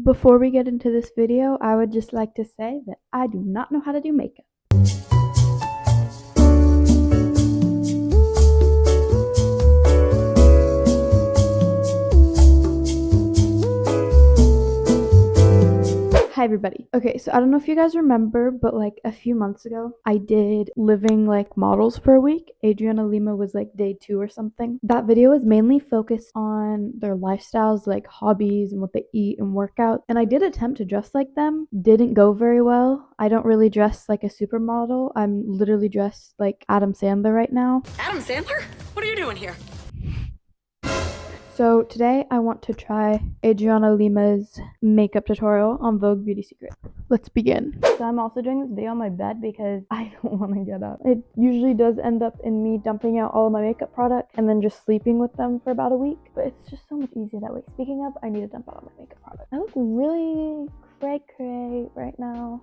Before we get into this video, I would just like to say that I do not know how to do makeup. Hi everybody. Okay, so I don't know if you guys remember, but like a few months ago, I did living like models for a week. Adriana Lima was like day 2 or something. That video was mainly focused on their lifestyles, like hobbies and what they eat and work out. And I did attempt to dress like them. Didn't go very well. I don't really dress like a supermodel. I'm literally dressed like Adam Sandler right now. Adam Sandler? What are you doing here? So today I want to try Adriana Lima's makeup tutorial on Vogue Beauty Secret. Let's begin. So I'm also doing this video on my bed because I don't want to get up. It usually does end up in me dumping out all of my makeup products and then just sleeping with them for about a week. But it's just so much easier that way. Speaking of, I need to dump out all my makeup products. I look really cray-cray right now.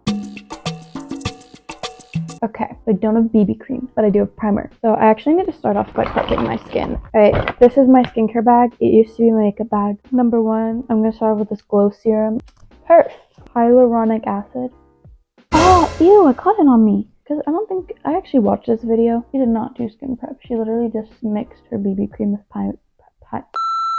Okay, I don't have BB cream, but I do have primer. So I actually need to start off by prepping my skin. Alright, this is my skincare bag. It used to be my makeup bag. Number 1, I'm going to start off with this glow serum. Perf! Hyaluronic acid. Oh, ew, I caught it on me. Because I don't think, I actually watched this video. She did not do skin prep. She literally just mixed her BB cream with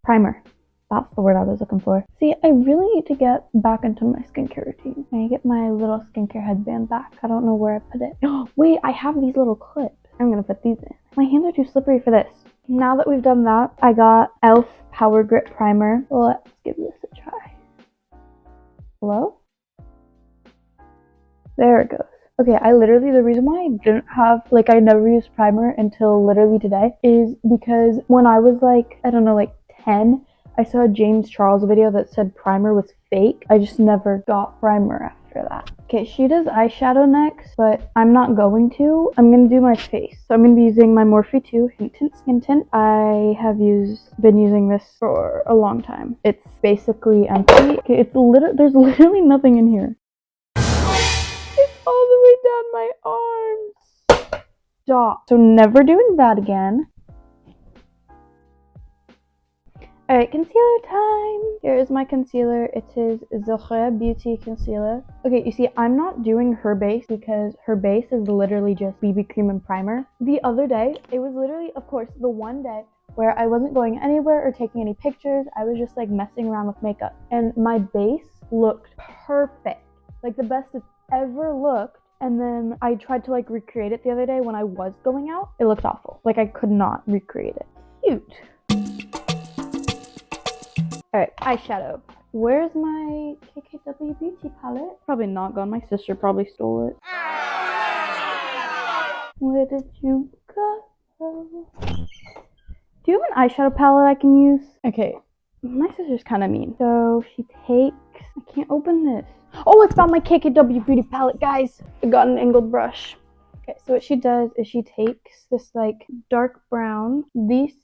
primer. That's the word I was looking for. See, I really need to get back into my skincare routine. I need to get my little skincare headband back. I don't know where I put it. Oh, wait, I have these little clips. I'm gonna put these in. My hands are too slippery for this. Now that we've done that, I got e.l.f. Power Grip Primer. Let's give this a try. Hello? There it goes. Okay, the reason why I didn't have, like, I never used primer until literally today is because when I was like, I don't know, like 10, I saw a James Charles video that said primer was fake. I just never got primer after that. Okay, she does eyeshadow next, but I'm not going to. I'm going to do my face. So I'm going to be using my Morphe 2 Hint Tint Skin Tint. I have been using this for a long time. It's basically empty. Okay, there's literally nothing in here. It's all the way down my arms. Stop. So never doing that again. Alright, concealer time! Here is my concealer. It is Zohra Beauty Concealer. Okay, you see, I'm not doing her base because her base is literally just BB cream and primer. The other day, it was literally, of course, the one day where I wasn't going anywhere or taking any pictures. I was just like messing around with makeup. And my base looked perfect. Like the best it's ever looked. And then I tried to like recreate it the other day when I was going out. It looked awful. Like I could not recreate it. Cute. Alright, eyeshadow. Where's my KKW Beauty palette? Probably not gone. My sister probably stole it. Where did you go? Do you have an eyeshadow palette I can use? Okay, my sister's kind of mean. So she takes... I can't open this. Oh, I found my KKW Beauty palette, guys! I got an angled brush. Okay, so what she does is she takes this like dark brown, these,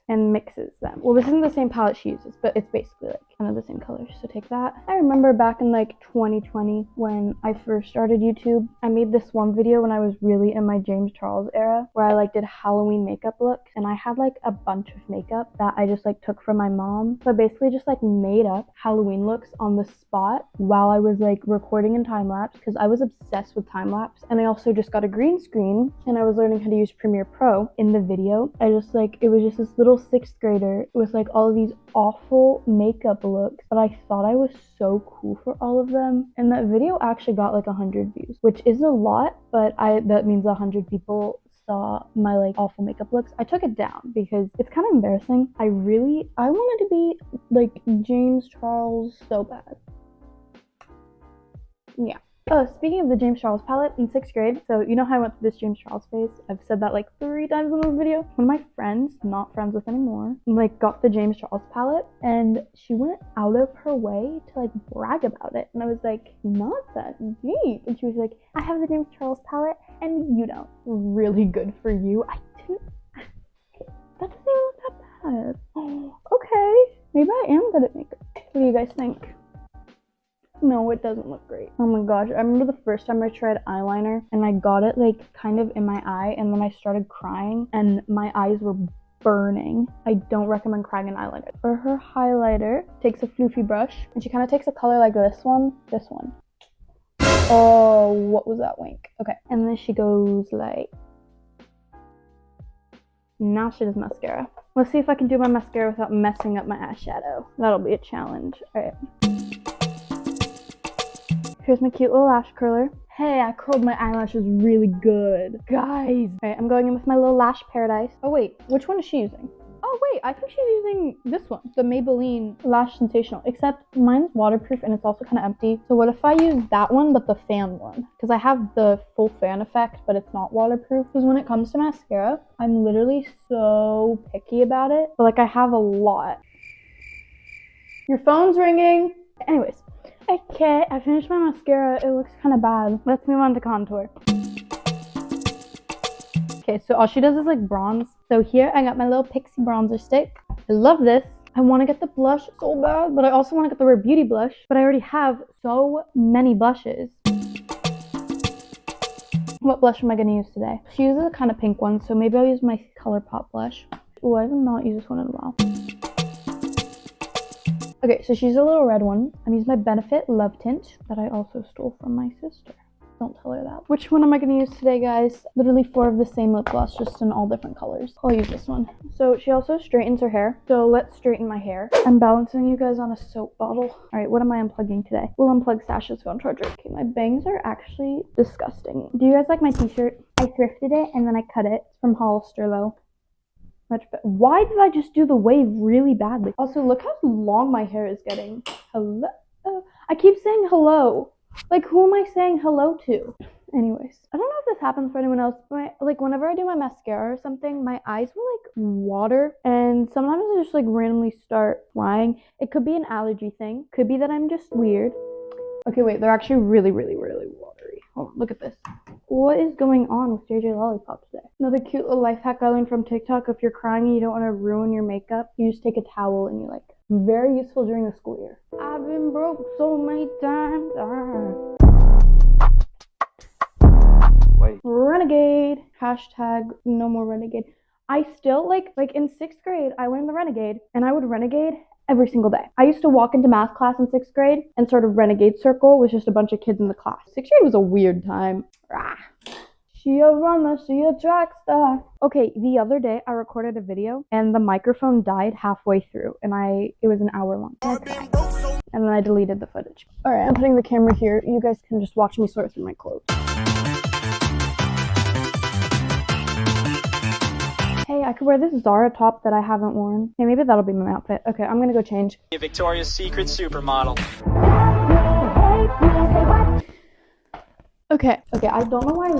and mixes them. Well, this isn't the same palette she uses, but it's basically like kind of the same colors. So take that. I remember back in like 2020 when I first started YouTube, I made this one video when I was really in my James Charles era where I like did Halloween makeup looks, and I had like a bunch of makeup that I just like took from my mom. So I basically just like made up Halloween looks on the spot while I was like recording in time lapse because I was obsessed with time lapse, and I also just got a green screen and I was learning how to use Premiere Pro. In the video, I just like, it was just this little 6th grader with like all of these awful makeup looks, but I thought I was so cool for all of them. And that video actually got like 100 views, which isn't a lot, but that means 100 people saw my like awful makeup looks. I took it down because it's kind of embarrassing. I wanted to be like James Charles so bad. Yeah. Oh, speaking of the James Charles palette, in 6th grade, so you know how I went through this James Charles phase? I've said that like 3 times in this video. One of my friends, not friends with anymore, like got the James Charles palette, and she went out of her way to like brag about it. And I was like, not that deep. And she was like, I have the James Charles palette and you don't. Really good for you. That doesn't even look that bad. Oh, okay. Maybe I am good at makeup. What do you guys think? No, it doesn't look great. Oh my gosh, I remember the first time I tried eyeliner and I got it like kind of in my eye, and then I started crying and my eyes were burning. I don't recommend crying an eyeliner. For her highlighter, takes a floofy brush, and she kind of takes a color like this one. Oh, what was that wink? Okay, and then she goes like... Now she does mascara. Let's see if I can do my mascara without messing up my eyeshadow. That'll be a challenge. Alright. Here's my cute little lash curler. Hey, I curled my eyelashes really good. Guys. Alright, I'm going in with my little lash paradise. Oh wait, which one is she using? Oh wait, I think she's using this one. The Maybelline Lash Sensational. Except mine's waterproof and it's also kind of empty. So what if I use that one but the fan one? Because I have the full fan effect but it's not waterproof. Because when it comes to mascara, I'm literally so picky about it. But like I have a lot. Your phone's ringing. Anyways. Okay, I finished my mascara. It looks kind of bad. Let's move on to contour. Okay, so all she does is like bronze. So here I got my little Pixie bronzer stick. I love this. I want to get the blush so bad, but I also want to get the Rare Beauty blush. But I already have so many blushes. What blush am I going to use today? She uses a kind of pink one, so maybe I'll use my ColourPop blush. Oh, I have not used this one in a while. Okay, so she's a little red one. I'm using my Benefit Love Tint that I also stole from my sister. Don't tell her that. Which one am I going to use today, guys? Literally 4 of the same lip gloss, just in all different colors. I'll use this one. So she also straightens her hair. So let's straighten my hair. I'm balancing you guys on a soap bottle. All right, what am I unplugging today? We'll unplug Sasha's phone charger. Okay, my bangs are actually disgusting. Do you guys like my t-shirt? I thrifted it and then I cut it. It's from Hollister though. Much better. Why did I just do the wave really badly? Also, look how long my hair is getting. Hello? I keep saying hello. Like, who am I saying hello to? Anyways, I don't know if this happens for anyone else, but like whenever I do my mascara or something, my eyes will like water and sometimes I just like randomly start crying. It could be an allergy thing. Could be that I'm just weird. Okay, wait, they're actually really watery. Oh, look at this. What is going on with JJ Lollipop today? Another cute little life hack I learned from TikTok. If you're crying and you don't want to ruin your makeup, you just take a towel and you like, very useful during the school year. I've been broke so many times. Wait. Renegade. Hashtag no more renegade. I still like in 6th grade, I went in the renegade and I would renegade every single day. I used to walk into math class in 6th grade and sort of renegade circle with just a bunch of kids in the class. 6th grade was a weird time. She a runner, she a track star. Okay, the other day I recorded a video and the microphone died halfway through and it was an hour long. And then I deleted the footage. All right, I'm putting the camera here. You guys can just watch me sort through my clothes. Hey, I could wear this Zara top that I haven't worn. Hey, maybe that'll be my outfit. Okay, I'm gonna go change. A Victoria's Secret supermodel. Okay, I don't know why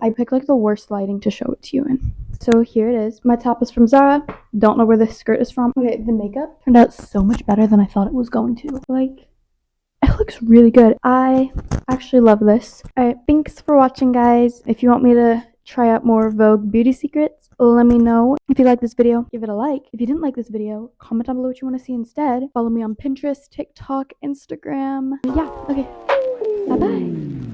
I picked like the worst lighting to show it to you in. So here it is. My top is from Zara. Don't know where this skirt is from. Okay, the makeup turned out so much better than I thought it was going to. Like, it looks really good. I actually love this. Alright, thanks for watching, guys. If you want me to try out more Vogue beauty secrets, let me know. If you like this video, give it a like. If you didn't like this video, comment down below what you want to see instead. Follow me on Pinterest, TikTok, Instagram. Yeah, okay. Bye-bye.